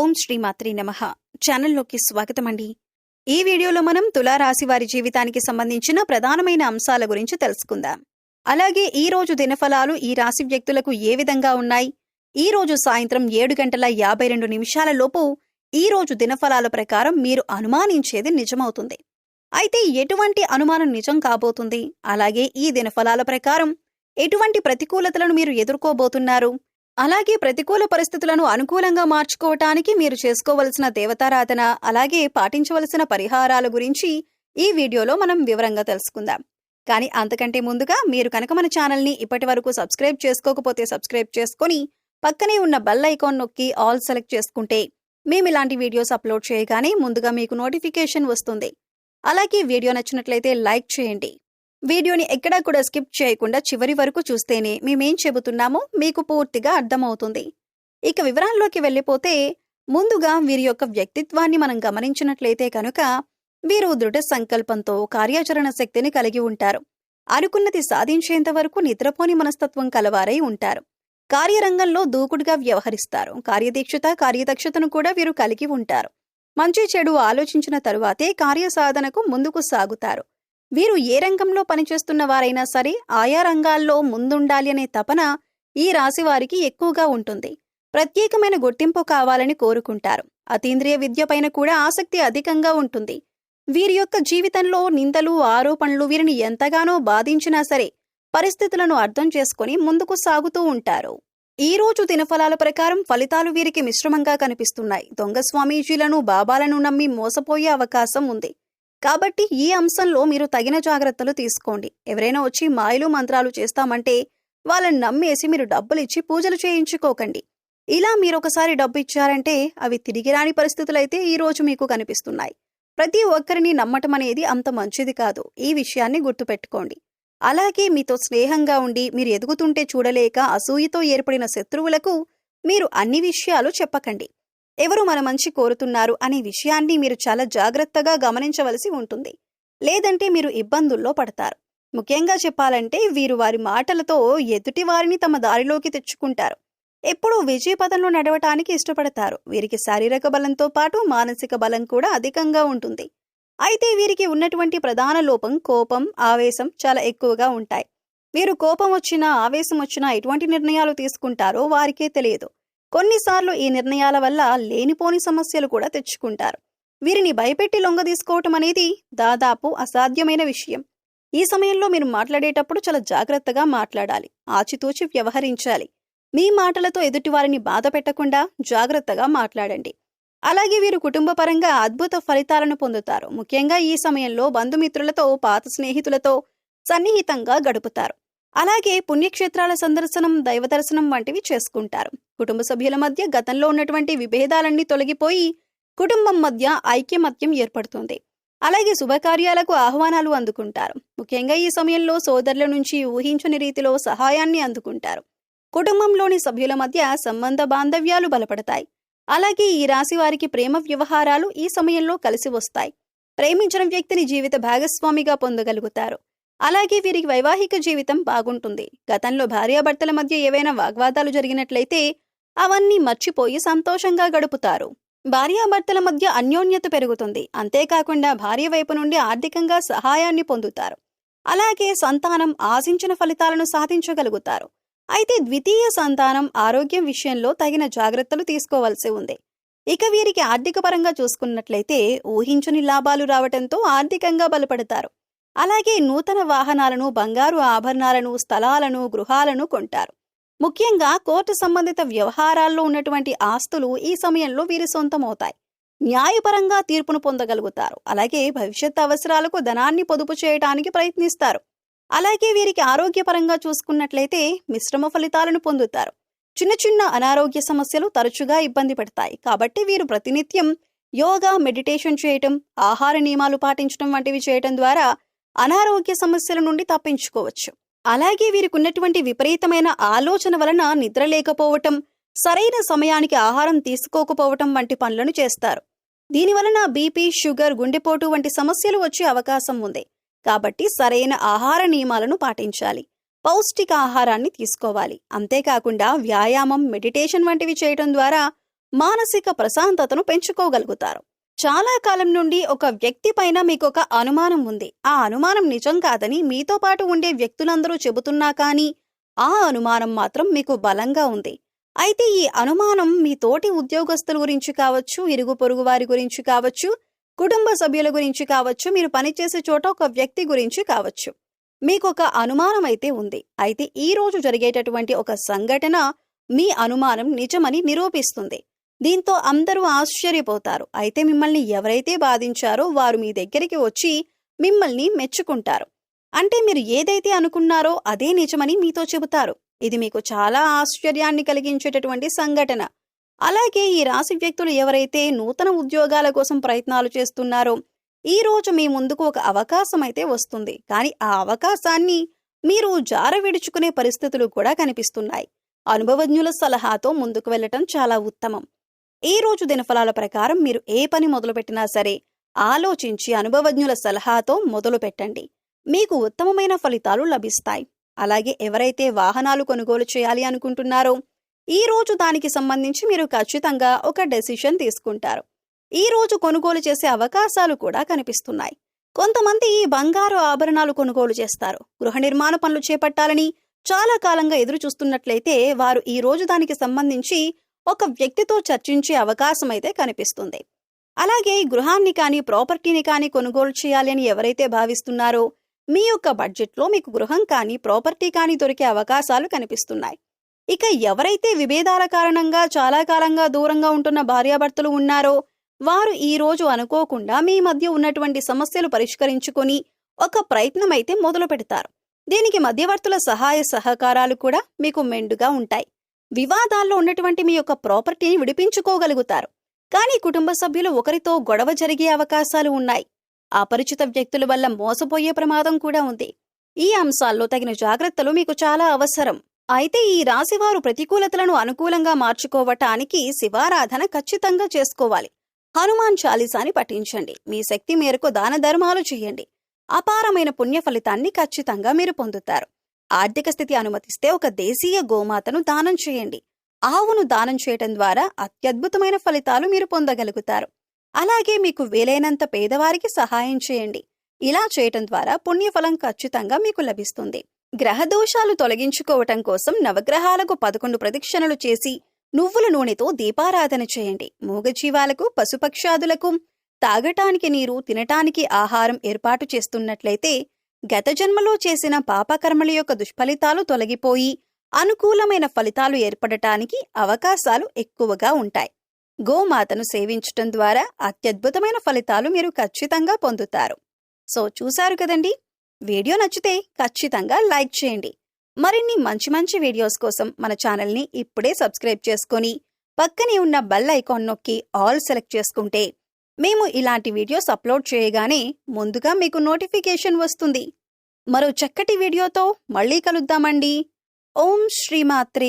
ఓం శ్రీమాత్రే నమః. ఛానల్లోకి స్వాగతం అండి. ఈ వీడియోలో మనం తులారాశి వారి జీవితానికి సంబంధించిన ప్రధానమైన అంశాల గురించి తెలుసుకుందాం. అలాగే ఈ రోజు దినఫలాలు ఈ రాశి వ్యక్తులకు ఏ విధంగా ఉన్నాయి, ఈ రోజు సాయంత్రం 7:52 లోపు ఈ రోజు దినఫలాల ప్రకారం మీరు అనుమానించేది నిజమవుతుంది. అయితే ఎటువంటి అనుమానం నిజం కాబోతుంది, అలాగే ఈ దినఫలాల ప్రకారం ఎటువంటి ప్రతికూలతలను మీరు ఎదుర్కోబోతున్నారు, అలాగే ప్రతికూల పరిస్థితులను అనుకూలంగా మార్చుకోవటానికి మీరు చేసుకోవలసిన దేవతారాధన, అలాగే పాటించవలసిన పరిహారాల గురించి ఈ వీడియోలో మనం వివరంగా తెలుసుకుందాం. కానీ అంతకంటే ముందుగా మీరు కనుక మన ఛానల్ని ఇప్పటి వరకు సబ్స్క్రైబ్ చేసుకోకపోతే సబ్స్క్రైబ్ చేసుకొని పక్కనే ఉన్న బెల్ ఐకాన్ నొక్కి ఆల్ సెలెక్ట్ చేసుకుంటే మేము ఇలాంటి వీడియోస్ అప్లోడ్ చేయగానే ముందుగా మీకు నోటిఫికేషన్ వస్తుంది. అలాగే వీడియో నచ్చినట్లయితే లైక్ చేయండి. వీడియోని ఎక్కడా కూడా స్కిప్ చేయకుండా చివరి వరకు చూస్తేనే మేమేం చెబుతున్నామో మీకు పూర్తిగా అర్థమవుతుంది. ఇక వివరాల్లోకి వెళ్ళిపోతే ముందుగా వీరి యొక్క వ్యక్తిత్వాన్ని మనం గమనించినట్లయితే కనుక వీరు దృఢ సంకల్పంతో కార్యాచరణ శక్తిని కలిగి ఉంటారు. అనుకున్నది సాధించేంత వరకు నిద్రపోని మనస్తత్వం కలవారై ఉంటారు. కార్యరంగంలో దూకుడుగా వ్యవహరిస్తారు. కార్యదీక్షత, కార్యదక్షతను కూడా వీరు కలిగి ఉంటారు. మంచి చెడు ఆలోచించిన తరువాతే కార్యసాధనకు ముందుకు సాగుతారు. వీరు ఏ రంగంలో పనిచేస్తున్న వారైనా సరే ఆయా రంగాల్లో ముందుండాలి అనే తపన ఈ రాశి వారికి ఎక్కువగా ఉంటుంది. ప్రత్యేకమైన గుర్తింపు కావాలని కోరుకుంటారు. అతీంద్రియ విద్య పైన కూడా ఆసక్తి అధికంగా ఉంటుంది. వీరి యొక్క జీవితంలో నిందలు, ఆరోపణలు వీరిని ఎంతగానో బాధించినా సరే పరిస్థితులను అర్థం చేసుకుని ముందుకు సాగుతూ ఉంటారు. ఈ రోజు దినఫలాల ప్రకారం ఫలితాలు వీరికి మిశ్రమంగా కనిపిస్తున్నాయి. దొంగ స్వామీజీలను, బాబాలను నమ్మి మోసపోయే అవకాశం ఉంది. కాబట్టి ఈ అంశంలో మీరు తగిన జాగ్రత్తలు తీసుకోండి. ఎవరైనా వచ్చి మాయలు మంత్రాలు చేస్తామంటే వాళ్ళని నమ్మేసి మీరు డబ్బులిచ్చి పూజలు చేయించుకోకండి. ఇలా మీరొకసారి డబ్బు ఇచ్చారంటే అవి తిరిగి రాని పరిస్థితులైతే ఈ రోజు మీకు కనిపిస్తున్నాయి. ప్రతి ఒక్కరిని నమ్మటం అనేది అంత మంచిది కాదు. ఈ విషయాన్ని గుర్తుపెట్టుకోండి. అలాగే మీతో స్నేహంగా ఉండి మీరు ఎదుగుతుంటే చూడలేక అసూయతో ఏర్పడిన శత్రువులకు మీరు అన్ని విషయాలు చెప్పకండి. ఎవరు మన మంచి కోరుతున్నారు అనే విషయాన్ని మీరు చాలా జాగ్రత్తగా గమనించవలసి ఉంటుంది. లేదంటే మీరు ఇబ్బందుల్లో పడతారు. ముఖ్యంగా చెప్పాలంటే వీరు వారి మాటలతో ఎదుటి వారిని తమ దారిలోకి తెచ్చుకుంటారు. ఎప్పుడూ విజయపథంలో నడవటానికి ఇష్టపడతారు. వీరికి శారీరక బలంతో పాటు మానసిక బలం కూడా అధికంగా ఉంటుంది. అయితే వీరికి ఉన్నటువంటి ప్రధాన లోపం కోపం, ఆవేశం చాలా ఎక్కువగా ఉంటాయి. వీరు కోపం వచ్చినా, ఆవేశం వచ్చినా ఎటువంటి నిర్ణయాలు తీసుకుంటారో వారికే తెలియదు. కొన్నిసార్లు ఈ నిర్ణయాల వల్ల లేనిపోని సమస్యలు కూడా తెచ్చుకుంటారు. వీరిని భయపెట్టి లొంగదీసుకోవటం అనేది దాదాపు అసాధ్యమైన విషయం. ఈ సమయంలో మీరు మాట్లాడేటప్పుడు చాలా జాగ్రత్తగా మాట్లాడాలి. ఆచితూచి వ్యవహరించాలి. మీ మాటలతో ఎదుటివారిని బాధ పెట్టకుండా జాగ్రత్తగా మాట్లాడండి. అలాగే వీరు కుటుంబపరంగా అద్భుత ఫలితాలను పొందుతారు. ముఖ్యంగా ఈ సమయంలో బంధుమిత్రులతో, పాత స్నేహితులతో సన్నిహితంగా గడుపుతారు. అలాగే పుణ్యక్షేత్రాల సందర్శనం, దైవ దర్శనం వంటివి చేసుకుంటారు. కుటుంబ సభ్యుల మధ్య గతంలో ఉన్నటువంటి విభేదాలన్నీ తొలగిపోయి కుటుంబం మధ్య ఐక్యమత్యం ఏర్పడుతుంది. అలాగే శుభకార్యాలకు ఆహ్వానాలు అందుకుంటారు. ముఖ్యంగా ఈ సమయంలో సోదరుల నుంచి ఊహించని రీతిలో సహాయాన్ని అందుకుంటారు. కుటుంబంలోని సభ్యుల మధ్య సంబంధ బాంధవ్యాలు బలపడతాయి. అలాగే ఈ రాశి వారికి ప్రేమ వ్యవహారాలు ఈ సమయంలో కలిసి వస్తాయి. ప్రేమించిన వ్యక్తిని జీవిత భాగస్వామిగా పొందగలుగుతారు. అలాగే వీరికి వైవాహిక జీవితం బాగుంటుంది. గతంలో భార్యాభర్తల మధ్య ఏవైనా వాగ్వాదాలు జరిగినట్లయితే అవన్నీ మర్చిపోయి సంతోషంగా గడుపుతారు. భార్యాభర్తల మధ్య అన్యోన్యత పెరుగుతుంది. అంతేకాకుండా భార్య వైపు నుండి ఆర్థికంగా సహాయాన్ని పొందుతారు. అలాగే సంతానం ఆశించిన ఫలితాలను సాధించగలుగుతారు. అయితే ద్వితీయ సంతానం ఆరోగ్యం విషయంలో తగిన జాగ్రత్తలు తీసుకోవాల్సి ఉంది. ఇక వీరికి ఆర్థిక పరంగా చూసుకున్నట్లయితే ఊహించని లాభాలు రావటంతో ఆర్థికంగా బలపడతారు. అలాగే నూతన వాహనాలను, బంగారు ఆభరణాలను, స్థలాలను, గృహాలను కొంటారు. ముఖ్యంగా కోర్టు సంబంధిత వ్యవహారాల్లో ఉన్నటువంటి ఆస్తులు ఈ సమయంలో వీరి సొంతమవుతాయి. న్యాయపరంగా తీర్పును పొందగలుగుతారు. అలాగే భవిష్యత్ అవసరాలకు ధనాన్ని పొదుపు చేయడానికి ప్రయత్నిస్తారు. అలాగే వీరికి ఆరోగ్యపరంగా చూసుకున్నట్లయితే మిశ్రమ ఫలితాలను పొందుతారు. చిన్న చిన్న అనారోగ్య సమస్యలు తరచుగా ఇబ్బంది పెడతాయి. కాబట్టి వీరు ప్రతినిత్యం యోగా, మెడిటేషన్ చేయటం, ఆహార నియమాలు పాటించడం వంటివి చేయటం ద్వారా అనారోగ్య సమస్యల నుండి తప్పించుకోవచ్చు. అలాగే వీరికి ఉన్నటువంటి విపరీతమైన ఆలోచన వలన నిద్ర లేకపోవటం, సరైన సమయానికి ఆహారం తీసుకోకపోవటం వంటి పనులను చేస్తారు. దీనివలన బీపీ, షుగర్, గుండెపోటు వంటి సమస్యలు వచ్చే అవకాశం ఉంది. కాబట్టి సరైన ఆహార నియమాలను పాటించాలి. పౌష్టిక ఆహారాన్ని తీసుకోవాలి. అంతేకాకుండా వ్యాయామం, మెడిటేషన్ వంటివి చేయటం ద్వారా మానసిక ప్రశాంతతను పెంచుకోగలుగుతారు. చాలా కాలం నుండి ఒక వ్యక్తి పైన మీకొక అనుమానం ఉంది. ఆ అనుమానం నిజం కాదని మీతో పాటు ఉండే వ్యక్తులందరూ చెబుతున్నా కానీ ఆ అనుమానం మాత్రం మీకు బలంగా ఉంది. అయితే ఈ అనుమానం మీ తోటి ఉద్యోగస్తుల గురించి కావచ్చు, ఇరుగు పొరుగు వారి గురించి కావచ్చు, కుటుంబ సభ్యుల గురించి కావచ్చు, మీరు పనిచేసే చోట ఒక వ్యక్తి గురించి కావచ్చు. మీకొక అనుమానం అయితే ఉంది. అయితే ఈ రోజు జరిగేటటువంటి ఒక సంఘటన మీ అనుమానం నిజమని నిరూపిస్తుంది. దీంతో అందరూ ఆశ్చర్యపోతారు. అయితే మిమ్మల్ని ఎవరైతే బాధించారో వారు మీ దగ్గరికి వచ్చి మిమ్మల్ని మెచ్చుకుంటారు. అంటే మీరు ఏదైతే అనుకున్నారో అదే నిజమని మీతో చెబుతారు. ఇది మీకు చాలా ఆశ్చర్యాన్ని కలిగించేటటువంటి సంఘటన. అలాగే ఈ రాశి వ్యక్తులు ఎవరైతే నూతన ఉద్యోగాల కోసం ప్రయత్నాలు చేస్తున్నారో ఈ రోజు మీ ముందుకు ఒక అవకాశం అయితే వస్తుంది. కానీ ఆ అవకాశాన్ని మీరు జార విడుచుకునే పరిస్థితులు కూడా కనిపిస్తున్నాయి. అనుభవజ్ఞుల సలహాతో ముందుకు వెళ్ళటం చాలా ఉత్తమం. ఈ రోజు దినఫలాల ప్రకారం మీరు ఏ పని మొదలుపెట్టినా సరే ఆలోచించి అనుభవజ్ఞుల సలహాతో మొదలు పెట్టండి. మీకు ఉత్తమమైన ఫలితాలు లభిస్తాయి. అలాగే ఎవరైతే వాహనాలు కొనుగోలు చేయాలి అనుకుంటున్నారో ఈ రోజు దానికి సంబంధించి మీరు ఖచ్చితంగా ఒక డెసిషన్ తీసుకుంటారు. ఈ రోజు కొనుగోలు చేసే అవకాశాలు కూడా కనిపిస్తున్నాయి. కొంతమంది బంగారు ఆభరణాలు కొనుగోలు చేస్తారు. గృహ నిర్మాణ పనులు చేపట్టాలని చాలా కాలంగా ఎదురు చూస్తున్నట్లయితే వారు ఈ రోజు దానికి సంబంధించి ఒక వ్యక్తితో చర్చించే అవకాశం అయితే కనిపిస్తుంది. అలాగే గృహాన్ని కానీ ప్రాపర్టీని కానీ కొనుగోలు చేయాలి అని ఎవరైతే భావిస్తున్నారో మీ యొక్క బడ్జెట్లో మీకు గృహం కానీ ప్రాపర్టీ కానీ దొరికే అవకాశాలు కనిపిస్తున్నాయి. ఇక ఎవరైతే విభేదాల కారణంగా చాలా కాలంగా దూరంగా ఉంటున్న భార్యాభర్తలు ఉన్నారో వారు ఈ రోజు అనుకోకుండా మీ మధ్య ఉన్నటువంటి సమస్యలు పరిష్కరించుకొని ఒక ప్రయత్నం అయితే మొదలు పెడతారు. దీనికి మధ్యవర్తుల సహాయ సహకారాలు కూడా మీకు మెండుగా ఉంటాయి. వివాదాల్లో ఉన్నటువంటి మీ యొక్క ప్రాపర్టీని విడిపించుకోగలుగుతారు. కానీ కుటుంబ సభ్యులు ఒకరితో గొడవ జరిగే అవకాశాలు ఉన్నాయి. అపరిచిత వ్యక్తుల వల్ల మోసపోయే ప్రమాదం కూడా ఉంది. ఈ అంశాల్లో తగిన జాగ్రత్తలు మీకు చాలా అవసరం. అయితే ఈ రాశివారు ప్రతికూలతలను అనుకూలంగా మార్చుకోవటానికి శివారాధన ఖచ్చితంగా చేసుకోవాలి. హనుమాన్ చాలీసాని పఠించండి. మీ శక్తి మేరకు దాన ధర్మాలు చేయండి. అపారమైన పుణ్య ఫలితాన్ని ఖచ్చితంగా మీరు పొందుతారు. ఆర్థిక స్థితి అనుమతిస్తే ఒక దేశీయ గోమాతను దానం చేయండి. ఆవును దానం చేయటం ద్వారా అత్యద్భుతమైన ఫలితాలు మీరు పొందగలుగుతారు. అలాగే మీకు వీలైనంత పేదవారికి సహాయం చేయండి. ఇలా చేయటం ద్వారా పుణ్యఫలం ఖచ్చితంగా మీకు లభిస్తుంది. గ్రహ దోషాలు తొలగించుకోవటం కోసం నవగ్రహాలకు 11 ప్రదక్షిణలు చేసి నువ్వుల నూనెతో దీపారాధన చేయండి. మూగజీవాలకు, పశుపక్షాదులకు తాగటానికి నీరు, తినటానికి ఆహారం ఏర్పాటు చేస్తున్నట్లయితే గత జన్మలో చేసిన పాపకర్మల యొక్క దుష్ఫలితాలు తొలగిపోయి అనుకూలమైన ఫలితాలు ఏర్పడటానికి అవకాశాలు ఎక్కువగా ఉంటాయి. గోమాతను సేవించటం ద్వారా అత్యద్భుతమైన ఫలితాలు మీరు ఖచ్చితంగా పొందుతారు. సో చూశారు కదండి. వీడియో నచ్చితే ఖచ్చితంగా లైక్ చేయండి. మరిన్ని మంచి వీడియోస్ కోసం మన ఛానల్ని ఇప్పుడే సబ్స్క్రైబ్ చేసుకొని పక్కనే ఉన్న బెల్ ఐకాన్ నొక్కి ఆల్ సెలెక్ట్ చేసుకుంటే మేము ఇలాంటి వీడియోస్ అప్లోడ్ చేయగానే ముందుగా మీకు నోటిఫికేషన్ వస్తుంది. మరో చక్కటి వీడియోతో మళ్ళీ కలుద్దామండి. ఓం శ్రీమాత్రే.